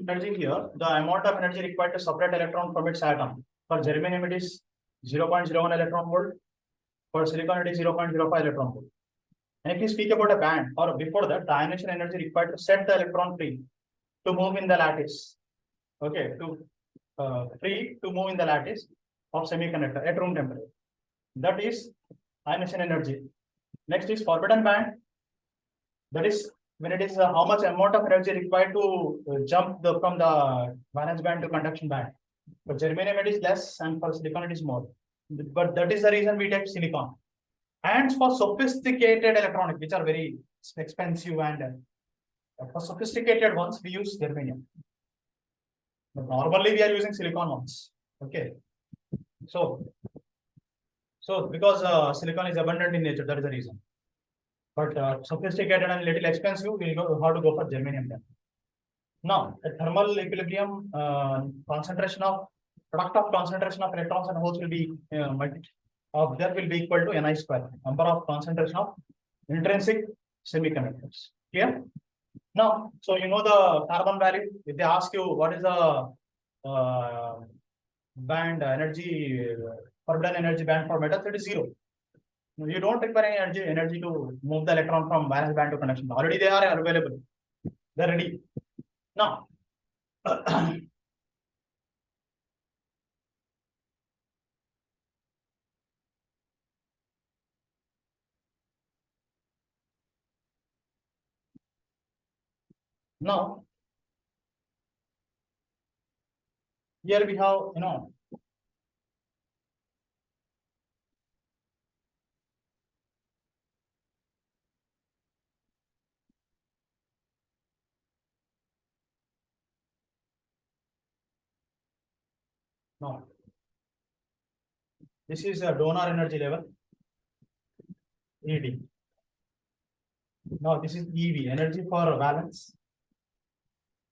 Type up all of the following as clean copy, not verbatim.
energy here, the amount of energy required to separate electron from its atom. For germanium, it is 0.01 electron volt. For silicon, it is 0.05 electron volt. And if you speak about a band, or before that, the ionization energy required to set the electron free to move in the lattice. Okay, to free to move in the lattice of semiconductor at room temperature. That is ionization energy. Next is forbidden band. That is when it is how much amount of energy required to jump from the valence band to conduction band. For germanium, it is less, and for silicon, it is more. But that is the reason we take silicon. And for sophisticated electronics, which are very expensive, and for sophisticated ones, we use germanium. But normally, we are using silicon ones. Okay. So because silicon is abundant in nature, that is the reason. But sophisticated and little expensive, we will have to go for germanium then. Now, at thermal equilibrium, concentration of product of concentration of electrons and holes will be that will be equal to Ni square, number of concentration of intrinsic semiconductors. Clear? Now, so you know the carbon value. If they ask you what is the band energy, forbidden energy band for metals, it is 0. You don't require any energy to move the electron from valence band to conduction. Already they are available. They're ready. Now, now here we have, no. This is a donor energy level, ED. Now this is EV, energy for valence.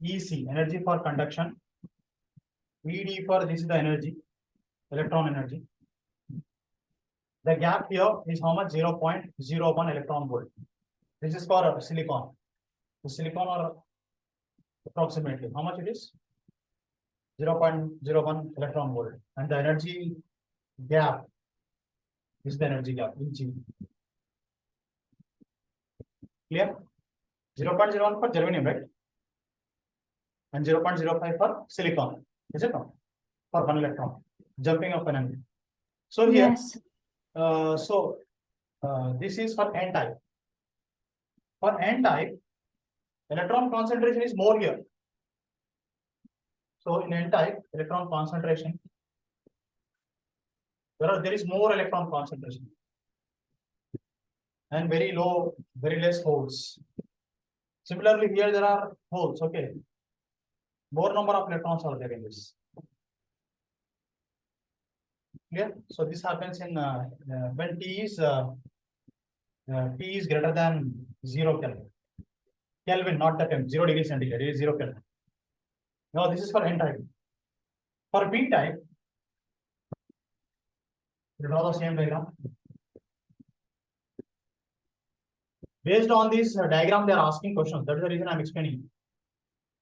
EC, energy for conduction. ED for this is the energy, electron energy. The gap here is how much? 0.01 electron volt. This is for silicon. The silicon are approximately how much it is? 0.01 electron volt. And the energy gap is the energy gap, EG. Clear? 0.01 for germanium, right? And 0.05 for silicon. Is it not? For 1 electron. Jumping of energy. So here, Yes. this is for N type. For N type, electron concentration is more here. So in N type, electron concentration, there is more electron concentration and very low, very less holes. Similarly, here there are holes. Okay, more number of electrons are there in this. Yeah. So this happens in when T is greater than 0 Kelvin. Kelvin, not the temp. 0 degrees centigrade. It is 0 Kelvin. Now this is for N type. For P type, you draw the same diagram. Based on this diagram, they are asking questions. That is the reason I am explaining.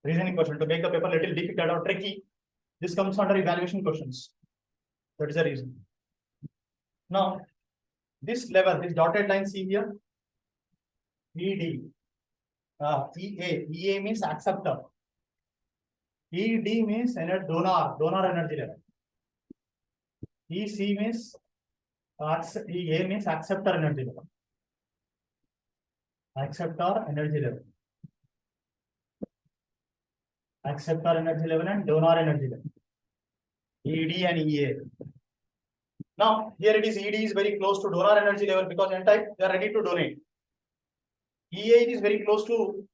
Reasoning question to make the paper little difficult or tricky. This comes under evaluation questions. That is the reason. Now, this level, this dotted line, see here, ED, EA means acceptor. ED means donor energy level. EC means EA means acceptor energy level. Acceptor energy level. Acceptor energy level and donor energy level. ED and EA. Now, here it is ED is very close to donor energy level because N type they are ready to donate. EA is very close to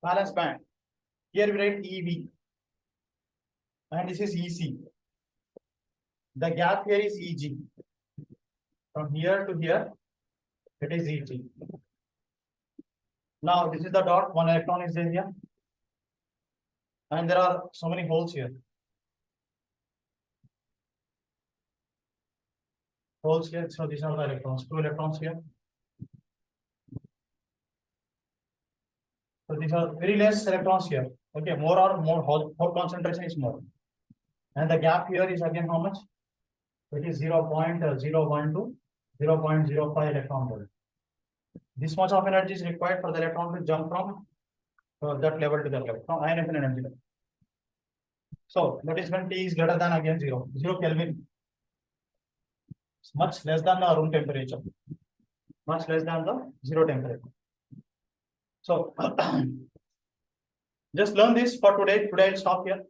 valence band. Here we write EV. And this is EC. The gap here is EG. From here to here, it is EG. Now this is the dot, 1 electron is there here. And there are so many holes here. Holes here, so these are the electrons, 2 electrons here. So these are very less electrons here. Okay, more concentration is more. And the gap here is again how much? It is 0.01 to 0.05 electron volt. This much of energy is required for the electron to jump from that level to that level, from ionization energy level. So that is when T is greater than again 0 Kelvin. It's much less than the room temperature, much less than the 0 temperature. So just learn this for today. Today I'll stop here.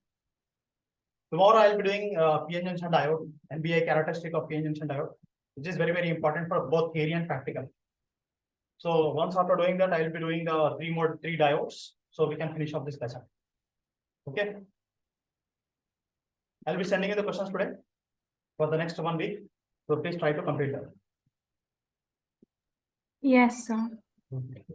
Tomorrow I'll be doing PN junction diode, NBA characteristic of PN junction diode, which is very, very important for both theory and practical. So once after doing that, I'll be doing three diodes, so we can finish off this lesson. Okay. I'll be sending you the questions today for the next 1 week. So please try to complete that. Yes, sir. Okay.